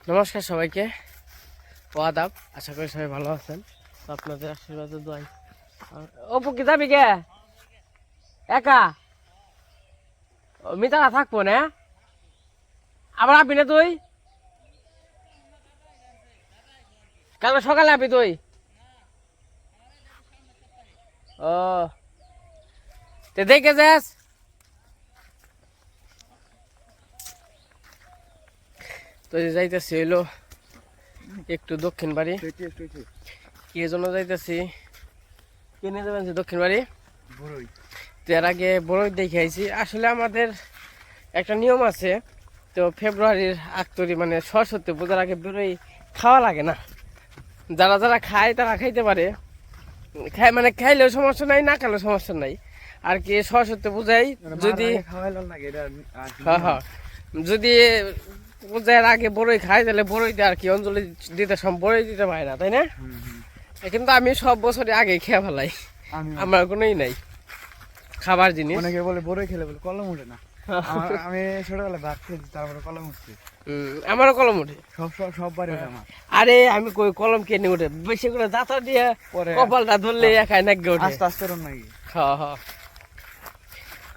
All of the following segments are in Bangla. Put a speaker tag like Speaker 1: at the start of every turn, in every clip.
Speaker 1: নমস্কার সবাইকে, ও আদাব। আশা করি সবাই ভালো আছেন। তো আপনাদের আশীর্বাদে দোয়াই। অপু কি যাবি গে একা? মিতারা থাকবো না? আবার আবি না তুই? কাল সকালে আবি তুই? ও তে দেখে যাস। তো যাইতেছি হইলো একটু দক্ষিণ বাড়ি। কি জন্য যাইতেছি, কিনে যাবেন যে দক্ষিণ বাড়ি এর আগে বড়ই দেখে আইছি। আসলে আমাদের একটা নিয়ম আছে, তো ফেব্রুয়ারির 8 তারিখ মানে সরস্বতী পূজার আগে বড়ই খাওয়া লাগে না। যারা যারা খায় তারা খাইতে পারে, খায় মানে খাইলেও সমস্যা নাই, না খাইলেও সমস্যা নাই আর কি। সরস্বতী পূজায় যদি হ্যাঁ হ্যাঁ যদি পূজার আগে বড়ই খাই তাহলে বড়ই দিয়ে আর কি অঞ্জলি দিতে বড়ই দিতে পারে না, তাই না? কিন্তু আমি সব বছরই আগে খেয়ে ফেলাই, আমার কোনোই নাই খাবার জিনিস।
Speaker 2: অনেকে বলে বড়ই খেলে বলে কলম উঠে না। আমি ছোটবেলায় ভাত খেয়েছি, তারপরে কলম উঠছে।
Speaker 1: আমারও কলম উঠে,
Speaker 2: সব বাড়ি ওঠে আমার।
Speaker 1: আরে আমি কই কলম কেনে উঠে, বেশি করে দাঁতা দিয়ে কপালটা ধরলে একাই নাকি উঠে।
Speaker 2: আস্তে আস্তে ওরম নাকি?
Speaker 1: হ্যাঁ হ্যাঁ।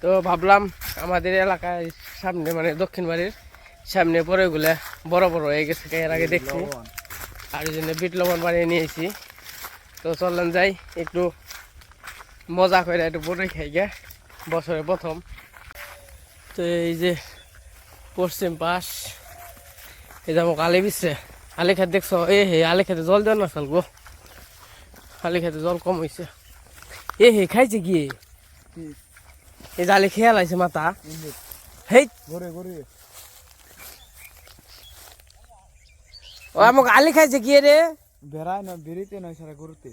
Speaker 1: তো ভাবলাম আমাদের এলাকায় সামনে মানে দক্ষিণ বাড়ির সামনে বড়ইগুলা বড় বড় হয়ে গেছে, এর আগে দেখছি। আর এই জন্য বিট লবণ বানিয়ে নিয়েছি। তো চললেন যাই একটু মজা করে একটু বড়ই খাই গে, বছরের প্রথম। তো এই যে পশ্চিম পাশ, এই যে আমাকে আলি দিচ্ছে। আলি খেতে দেখছো? এ হে আলি খেতে জল দেওয়া না চলবো, আলি খেতে জল কম হয়েছে। এ হে খাইছে কি? এই যে আলি খেয়াল আছে মাথা। হেই ও আমাকে আলি খাইছে কি রে?
Speaker 2: বেড়ায় না, বেরিতে নয় সারা গরুতে।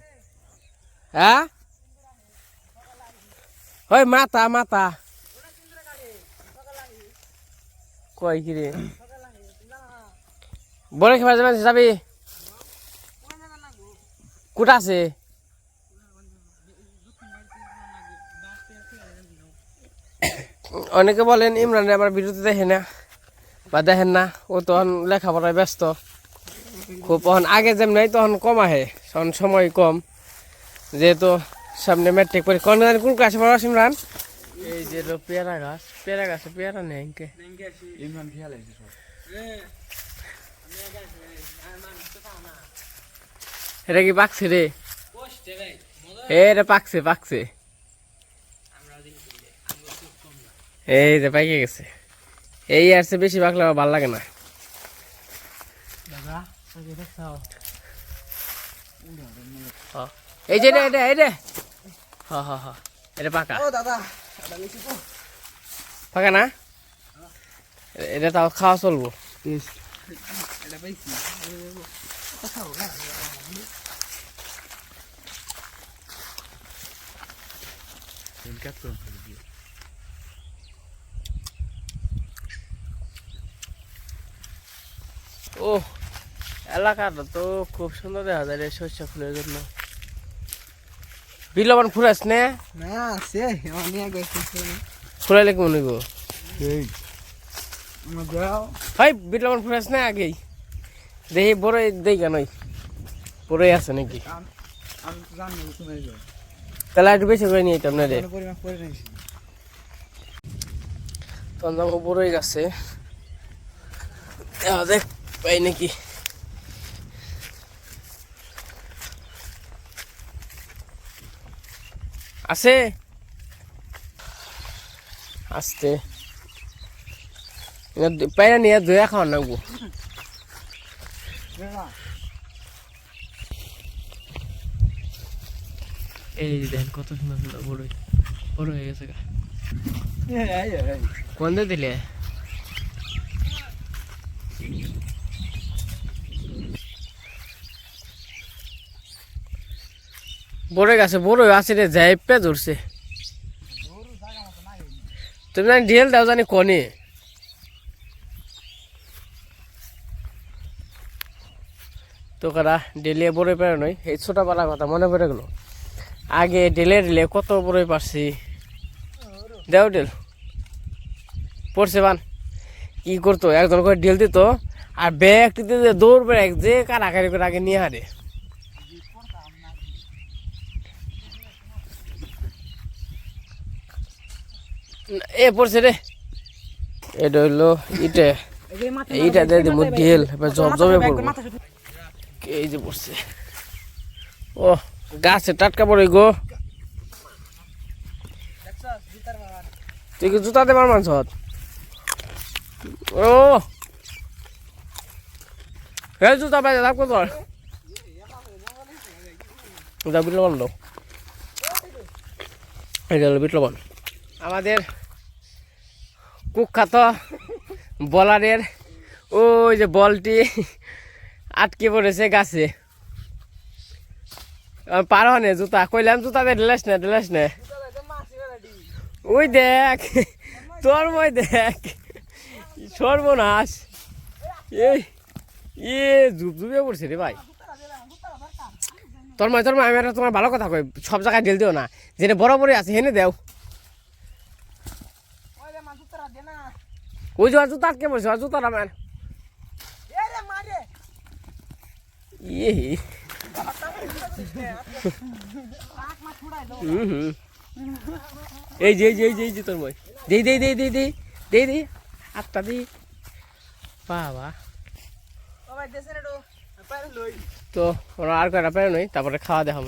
Speaker 1: হ্যাঁ ওই মাথা মাথা কয় কি রে? বড় খেলা যাবে, যাবি কোটা আছে? অনেকে বলেন ইমরান আমার ভিডিওতে দেখে না বা দেখেন না, ও তখন লেখাপড়ায় ব্যস্ত খুব। তখন আগে যেমন তখন কম আহে, তখন সময় কম, যেহেতু সামনে ম্যাট্রিক পরীক্ষা। কোন ক্লাসে পড়া ইমরান? এই যে পেয়ারা গাছ, পেয়ারা গাছে পেয়ারা নেই।
Speaker 2: ইমরান খেয়াল আছে সব।
Speaker 1: এটা কি পাকছে রে? এটা পাকছে পাকছে, এই যে পাইকে গেছে। এই আর সে বেশি পাকলে আমার ভালো লাগে না। এই যে এটা এটা হ্যাঁ হ্যাঁ হ্যাঁ, এটা পাকা। পাকা না? এটা তাও খাওয়া চলবো। ও এলাকাটা তো খুব সুন্দর দেখা যায় রে শস্য ফুলের জন্য। বিলবান ফুরাস নে
Speaker 2: না সে অনেক গেছে
Speaker 1: ফুরাইলে কেমন হইব?
Speaker 2: এই মজাও
Speaker 1: ভাই বিলবান ফুরাস না আগেই দেখি বড় দেই কেন বড়ই আছে নাকি?
Speaker 2: আমি তো জানি না তুমি যাও,
Speaker 1: তাহলে একটু বেশি করে নিয়ে যেতাম না রে।
Speaker 2: পরিমাপ করে নিয়েছি।
Speaker 1: তখন বড়ই গাছে দেখ পাই নাকি। আছে আসতে পাইনা নিয়ে ধুয়ে খাওয়ার নাকবো। এই দেখেন কত সুন্দর সুন্দর বড়ই, বড় হয়ে গেছে গা। কোন দিয়ে দিলে? বড় গাছে বড় আছে রে, যাইপে ধরছে। তুমি জানি ঢেল দাও জানি কনে। তো কারা ডেলিয়ে বড়ই পেরে নয়, এই ছোটবেলার কথা মনে পড়ে গেল। আগে ডেলে ডেলে কত বড়ই পারছি। দেও ডেল পড়ছে বান কি করতো, একজন করে ঢেল দিত আর ব্যাগটিতে যে দৌড় ব্যাগ যে কারাকারি করে আগে নিয়ে হারে এ পড়ছে রে এটা হইলো ইটে এইটা দিয়ে দিব ঢেল এবার জমজমে পড়বো এই যে পড়ছে ও গাছে টাটকা পড়ে গো তুই কি জুতা দেবার মানছ ও হে জুতা পাই লাভ কত জুতা বিট লবণ দাও এটা হলো বিট লবণ আমাদের কুখ্যাত বলারের ওই যে বলটি আটকে পড়েছে গাছে পারো নে জুতা কইলাম জুতাতে ঢেলাস না ওই দেখ তোর মই দেখ সর্বনাশ এই জুবজুবে পড়ছে রে ভাই তোর মই আমি একটা তোমার ভালো কথা কই সব জায়গায় ঢেল দিও না যেটা বরাবরই আছে হেনে দেও ওই যে জুতা আটকে পড়ছে জুতাটা আমার এই যে তোর মই দেই আটটা দি বাবা তো ওরা আর কয়টা পেরে নই তারপরে খাওয়া দেখাবো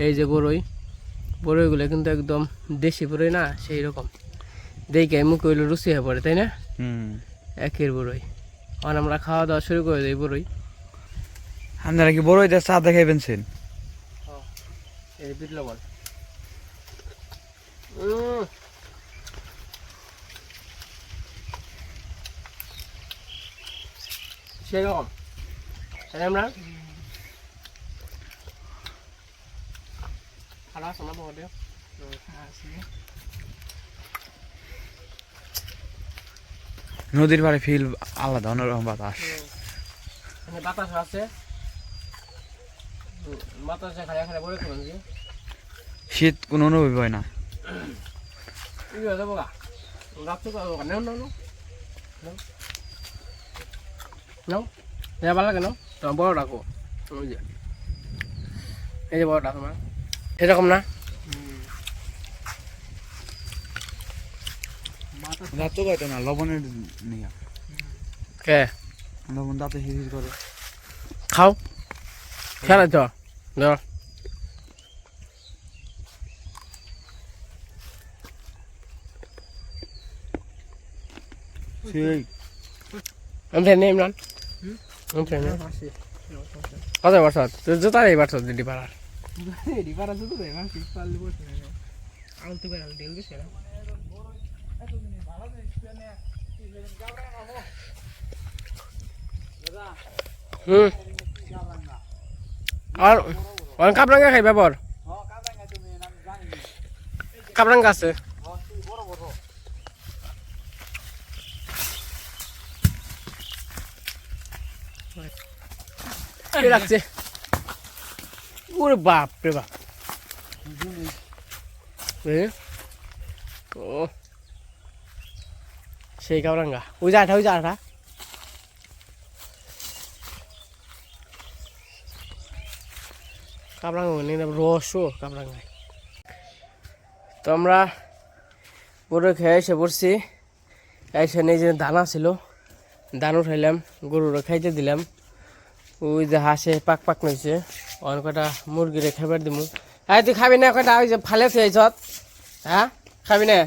Speaker 1: এই যে বড়ইগুলো কিন্তু একদম দেশি বড়ই না সেই রকম দেখে মুখে হইলো রুচি হয়ে পড়ে তাই না একের বড়ই আর আমরা খাওয়া দাওয়া শুরু করে দিই বড়ই
Speaker 2: আপনারা কি বড়ই দিয়ে চা দেখাই পেনছেন
Speaker 1: এই বিট লবণ সেরকম আমরা খারাপ আছে না বড়
Speaker 2: নদীর পাড়ে ফিল আলাদা অন্যরকম বাতাস
Speaker 1: বাতাস আছে বাতাসে খালি এখানে বলে করুন যে
Speaker 2: শীত কোনো অনুভব হয় না
Speaker 1: ভালো লাগে না তোমার বড় ডাকো এই যে বড় ডাকো তোমার এরকম না
Speaker 2: দাঁত তো গাইতো না লবণের নিয়ে
Speaker 1: কে
Speaker 2: লবণ দাঁতে হির করে
Speaker 1: খাও খেলা তো
Speaker 2: সেই
Speaker 1: আমি ট্রেনে ইমরান আমি ট্রেনে কত বছর তুই জুতা এই বছর দিদি পাড়ার আর কাপড়াঙ্গা খাইবা বর কাপড়াঙ্গা আছে লাগছে ওরে বাপ রে বাপ ও সেই কাপড়াঙ্গা ওই যে আঠা কাপড়াঙ্গা রসও কাপড়াঙ্গায় তো আমরা পুরো খেয়ে এসে পড়ছি এসে নিয়ে যে দানা ছিল দান উঠাইলাম গরুরা খাইতে দিলাম ওই যে হাঁসে পাক নইছে অনেক কটা মুরগিরে খাবার দিমু হ্যাঁ তুই খাবি না কটা ওই যে ফালে থুয়েছ হ্যাঁ খাবি না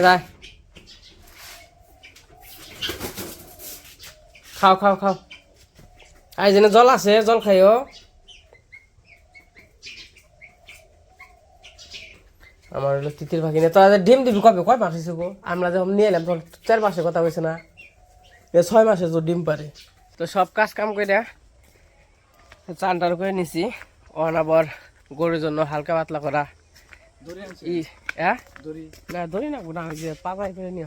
Speaker 1: রায় খাও আই যেন জল আছে জল খাইও আমার হলো তিতির পাখি না তোরা ডিম দিবি কবে কয় মাস হয়েছে গো আমরা যখন নিয়ে এলাম তখন 4 মাসের কথা হয়েছে না 6 মাসে তো ডিম পারে তো সব কাজ কাম করে চানটার করে নিছি আবার গরুর জন্য হালকা পাতলা করা না ধরি না গোটা যে পাতায় করে নিয়ে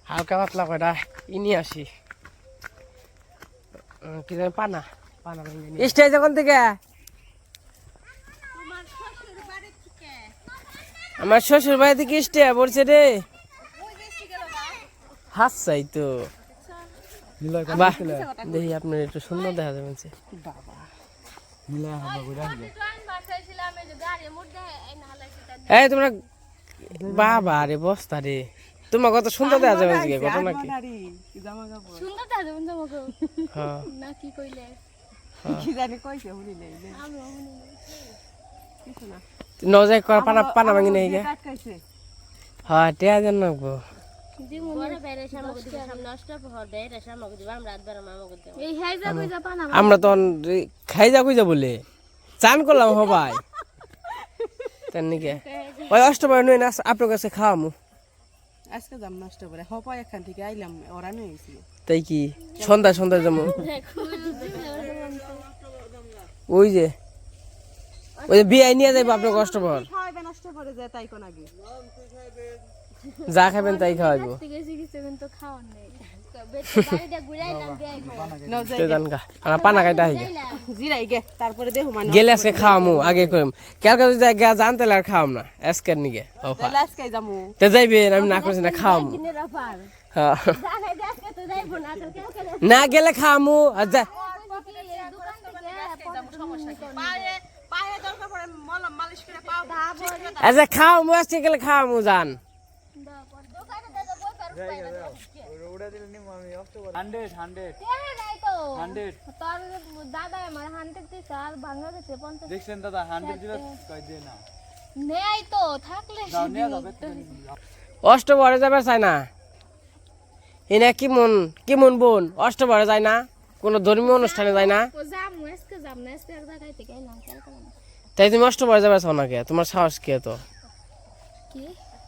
Speaker 1: হালকা পাতলা করা নিয়ে আসি কি জানি পানা পানা স্টেজ যখন থেকে আমার শ্বশুর বাড়ি থেকে স্টে পড়ছে রে হাসছাই তো বাহ দেখি আপনার একটু সুন্দর দেখা যাবে এই তোমরা বাবা রে বস্তা রে তোমার কত সুন্দর দেখা যাবে ঘটনা কি
Speaker 3: সুন্দর দেখা যাবে
Speaker 1: হ্যাঁ
Speaker 3: না কি কইলে
Speaker 2: কি জানি কইছে শুনি নাই
Speaker 1: নজাই করা পানা পানা ভাঙি নাই গে
Speaker 2: কাটকাইছে
Speaker 1: হ্যাঁ টিয়া দেন নাকবো আমরা তো খাই যা কই যা বলে চান করলাম সবাই তার নাকি ওই অষ্টবার নই না আপনার কাছে খাওয়ামু
Speaker 2: আজকে যাম নষ্ট করে হপাই এখান থেকে আইলাম ওরা নিয়ে গেছিল
Speaker 1: তাই কি সন্ধ্যা সন্ধ্যা যাবো ওই যে বিয়ে নিয়ে যাইবো আপনার অষ্টবার
Speaker 2: খাওয়াইবে নষ্ট করে যায় তাই কোন আগে
Speaker 1: যা খাবেন তাই খাওয়াইবো পানা খাইতে আই
Speaker 2: জিরাই গে তারপরে দেখো মানে
Speaker 1: গেলে আজকে খাওয়ামু আগে কইম কালকে যদি জানতে আর খাওয়াম না আজকের নিগে
Speaker 2: আজকে যামু
Speaker 1: তে যাইবেন আমি না করছি না খাওয়ামু হ্যাঁ। না গেলে খাওয়ামু আর যা আচ্ছা খাওয়ামু আজকে গেলে খাওয়ামু জান অষ্টবরে যাবে চাই না এনে কি মন বোন অষ্টবরে যায় না কোন ধর্মীয় অনুষ্ঠানে যায় না তাই তুমি অষ্টবরে যাবে চাও নাকি তোমার সাহস কে তো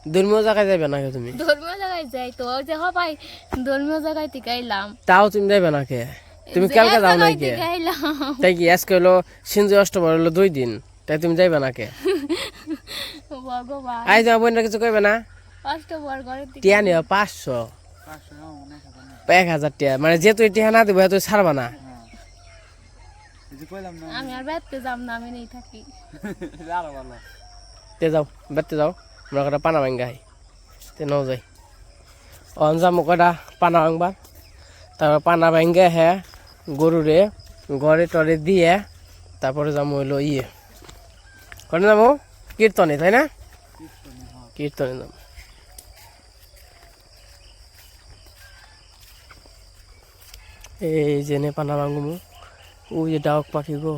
Speaker 1: ধর্মীয় জায়গায় যাবে নাকি তুমি
Speaker 3: ধর্মীয় জায়গায় যাই তো ওই যে হবাই ধর্মীয় জায়গায় থেকে আইলাম
Speaker 1: তাও তুমি যাবে নাকি তুমি কালকে যাও নাকি তাই কি আজকে হলো সিন্ধু অষ্টবর হলো 2 দিন তাই তুমি যাইবে নাকি
Speaker 3: ভগবান
Speaker 1: আই যাও বোন কিছু কইবে না
Speaker 3: অষ্টবর ঘরে থেকে
Speaker 1: টিয়া নিও 500 1000 টিয়া মানে যে তুই টিয়া না দিব তুই ছাড়বা না
Speaker 3: আমি আর বেতে যাব না আমি নেই থাকি
Speaker 1: তে যাও বেতে যাও আমরা কটা পানা ভাঙ্গাই তে নাও যাই অঞ্জাম কটা পানা ভাঙবা তারপর পানা ভাঙ্গে হ্যাঁ গরুরে ঘরে টরে দিয়ে তারপরে যাবো হইলো করে যাবো কীর্তনে তাই না কীর্তনে যাবো এই যে পানা ভাঙবো ওই যে ডাক পাখি গো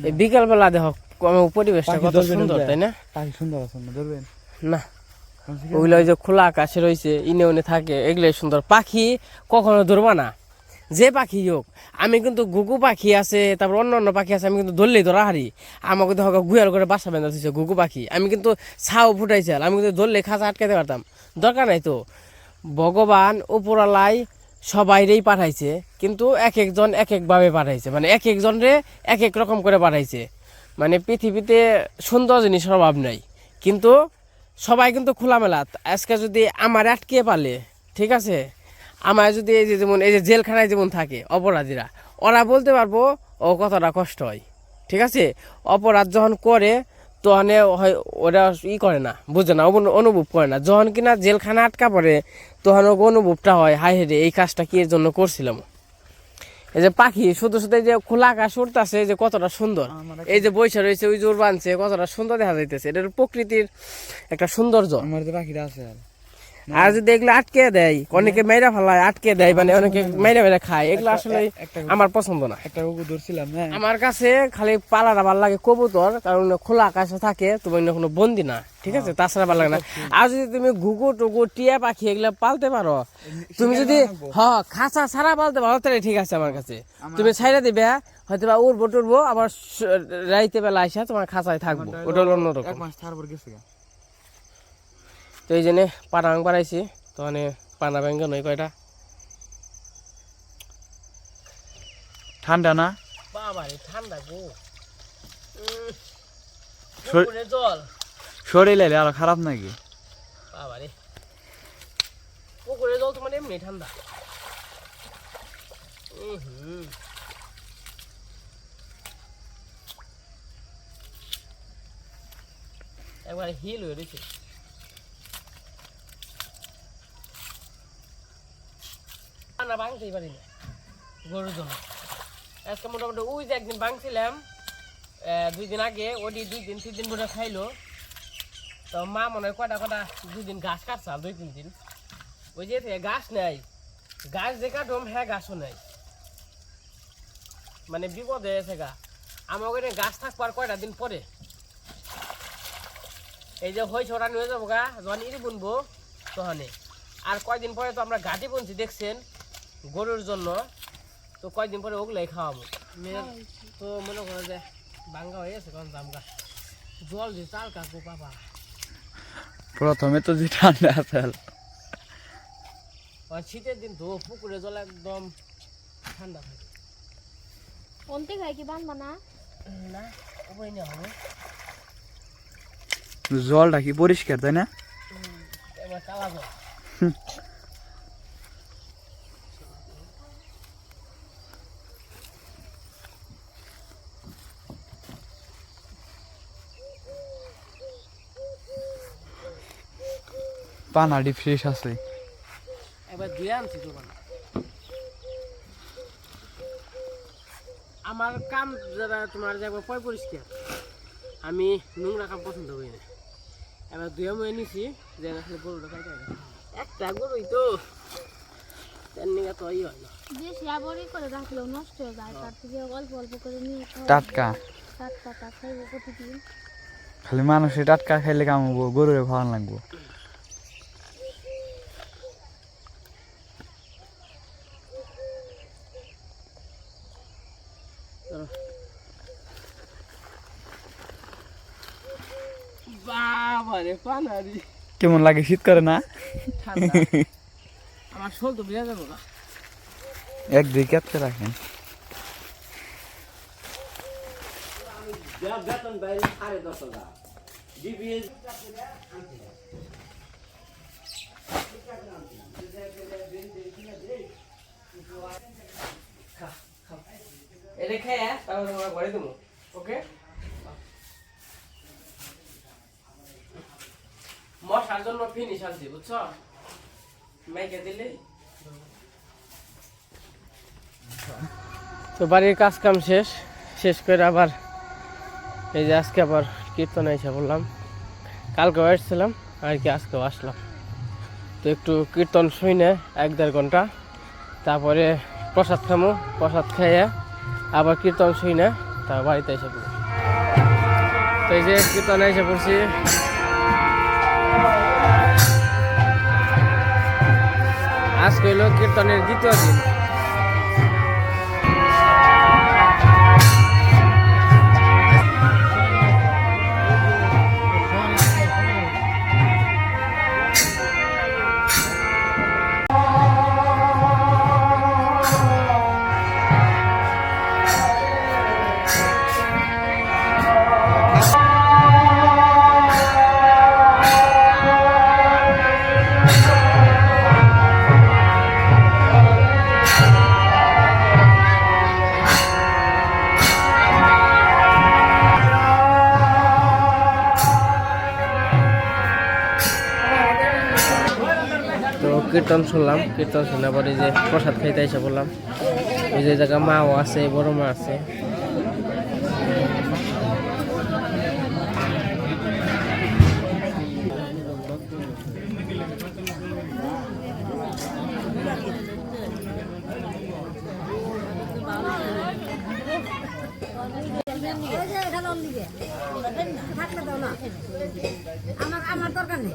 Speaker 1: এই বিকাল বেলা দেখো পরিবেশটা কত সুন্দর তাই না না ওইগুলো ওই যে খোলা আকাশে রয়েছে ইনে উনে থাকে এগুলাই সুন্দর পাখি কখনো ধরবা না যে পাখি হোক আমি কিন্তু ঘুঘু পাখি আছে তারপর অন্য অন্য পাখি আছে আমি কিন্তু ধরলেই ধরা হারি আমাকে তো গুয়াল করে বাসা বেঁধা দিচ্ছে ঘুঘু পাখি আমি কিন্তু ছাও ফুটাইছে আমি কিন্তু ধরলে খাঁচা আটকাতে পারতাম দরকার নাই তো ভগবান উপরালাই সবাইরেই পাঠাইছে কিন্তু এক একজন এক একভাবে পাঠাইছে মানে এক একজনরে এক এক রকম করে পাঠাইছে মানে পৃথিবীতে সুন্দর জিনিসের অভাব নাই কিন্তু সবাই কিন্তু খোলামেলা আজকে যদি আমার আটকে পালে ঠিক আছে আমার যদি এই যে যেমন এই যে জেলখানায় যেমন থাকে অপরাধীরা ওরা বলতে পারবো ও কতটা কষ্ট হয় ঠিক আছে অপরাধ যখন করে তখন ওরা করে না বুঝে না অনুভব করে না যখন কিনা জেলখানা আটকা পড়ে তখন অনুভবটা হয় হাই হেরে এই কাজটা কি এর জন্য করছিলাম এই যে পাখি শুধু শুধু যে খোলা আকাশ উঠতেছে যে কতটা সুন্দর এই যে বৈশা রয়েছে ওই জোর বানছে কতটা সুন্দর দেখা যাইতেছে এটা প্রকৃতির একটা সৌন্দর্য
Speaker 2: পাখিরা আছে
Speaker 1: আর যদি এগুলো আটকে দেয় অনেকে মেয়েরা ফেলায় আটকে দেয় মানে অনেকে মেয়েরা মেয়েরা খায় এগুলো আসলে আমার পছন্দ না
Speaker 2: একটা কুকুর ধরছিলাম
Speaker 1: আমার কাছে খালি পালাটা ভালো লাগে কবুতর কারণ খোলা আকাশে থাকে তুমি কোনো বন্দি না ঠিক আছে তাছাড়া ভালো লাগে না আর যদি তুমি ঘুঘু টুকু টিয়া পাখি এগুলো পালতে পারো তুমি যদি খাঁচা ছাড়া পালতে পারো তাহলে ঠিক আছে আমার কাছে তুমি ছাইড়া দিবে হয়তো বা উড়বো টুরবো আবার রাইতে বেলা আসা তোমার খাঁচায় থাকবো ওটা হলো অন্যরকম তো এই জন্য পানা ভাঙ পারাইছি তো মানে পানা ভাঙ্গা নয় কয়টা
Speaker 2: ঠান্ডা না?
Speaker 1: বাবা রে ঠান্ডা গো।
Speaker 2: শরীর-
Speaker 1: পুকুরে জল
Speaker 2: শরীর এলে আরো খারাপ নাকি?
Speaker 1: বাবা রে পুকুরে জল তো মানে এমনি ঠান্ডা। একবারে হিল হয়ে রয়েছে। না ভাঙতেই পারি না গরুর জন্য। আজকে মোটামুটি ওই যে একদিন ভাঙছিলাম 2 দিন আগে, ওটি 2 দিন 3 দিন ধরে খাইলো। তো মা মনে হয় কটা 2 দিন ঘাস কাটছে, 2-3 দিন ওই যে ঘাস নেই, গাছ যে কাটম হ্যাঁ গাছও নেই, মানে বিপদ হয়ে গেছে গা। আমার ওখানে গাছ থাকবার কয়টা দিন পরে এই যে হয়েছে ওরা নিয়ে যাবো গা, যখন ইরি বুনবো তখনই। আর কয়দিন পরে তো আমরা গাটি বুনছি দেখছেন গরুর জন্য, তো কয়দিন পরে ওগুলাই খাওয়াবো। তো মনে করো যে ভাঙ্গা হয়ে গেছে, কারণ দাম গা জল যে চাল কাকু বাবা।
Speaker 2: প্রথমে তো যে ঠান্ডা আছে
Speaker 1: আর শীতের দিন তো পুকুরে জল একদম ঠান্ডা থাকে।
Speaker 3: অন্তে খাই কি বানবা না?
Speaker 1: না ওই না হবে,
Speaker 2: জলটা কি পরিষ্কার তাই না?
Speaker 1: এবার চালা জল।
Speaker 2: পানাডি ফ্রেশ আছে।
Speaker 1: এবার দিয়ে আনছি দোকান। আমার কাম যারা তোমার যে একবার পরিষ্কার, আমি নোংরা কাম পছন্দ করি না। এবার দুয়ে মুয়ে নিছি যে আসলে গরুটা খাইতে হয় না। একটা গরুই তো তার নিয়ে তো ই হয় না।
Speaker 3: বেশি আবরি করে রাখলেও নষ্ট হয়ে যায়, তার থেকে অল্প অল্প করে নিয়ে
Speaker 2: টাটকা
Speaker 3: টাটকা খাইবো প্রতিদিন।
Speaker 2: খালি মানুষে টাটকা খাইলে কামাবো, গরুরে ভালো লাগবো।
Speaker 1: বাবা রে পানারি
Speaker 2: কেমন লাগে? শীত করে না?
Speaker 1: ঠান্ডা। আমার শোল তো বেড়ে যাবো না।
Speaker 2: একদিকে কাটতে রাখেন।
Speaker 1: বেতন বাইরে 10,500 ডিবিএস এটা খেয়ে তারপর তোমার ঘরে দেবো। ওকে, মশার জন্য ফিনিশ আনছি বুঝছো, মেখে দিলে। তো বাড়ির কাজ কাম শেষ করে আবার এই যে আজকে আবার কীর্তনে এসে বললাম। কালকেও আসছিলাম আর কি, আজকেও আসলাম। তো একটু কীর্তন শুনে 1-1.5 ঘন্টা, তারপরে প্রসাদ খামো, প্রসাদ খেয়ে আবার কীর্তন শুনে তারপর বাড়িতে এসে পড়ি। তো এই যে কীর্তনে এসে পড়ছি। আজকে হইল কীর্তনের 2য় দিন। তো কীর্তন শুনলাম, কীর্তন শোনার পরে যে প্রসাদ খাইতে এসে বললাম। ওই যে জায়গা মাও আছে, বড় মা আছে।
Speaker 3: আমার দরকার নেই।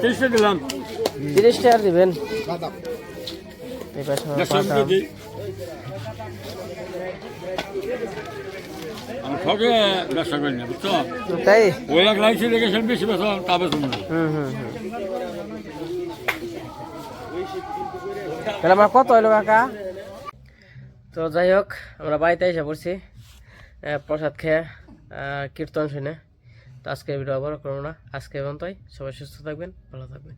Speaker 4: 30 দিলাম
Speaker 1: 30 টাকা দিবেন এই পাশে বাদাম।
Speaker 4: আমি সবে ব্যবসা করি না বুঝছো
Speaker 1: তাই
Speaker 4: ওই এক লাইসে দেখে সব বেশি বেশি তা বেশি না
Speaker 1: হুম তাহলে আমার কত হইলো কাকা? তো যাই হোক আমরা বাড়িতে এসে পড়ছি প্রসাদ খেয়ে কীর্তন শুনে। তো আজকের ভিডিও আবার করবো না, আজকে পর্যন্তই। সবাই সুস্থ থাকবেন, ভালো থাকবেন।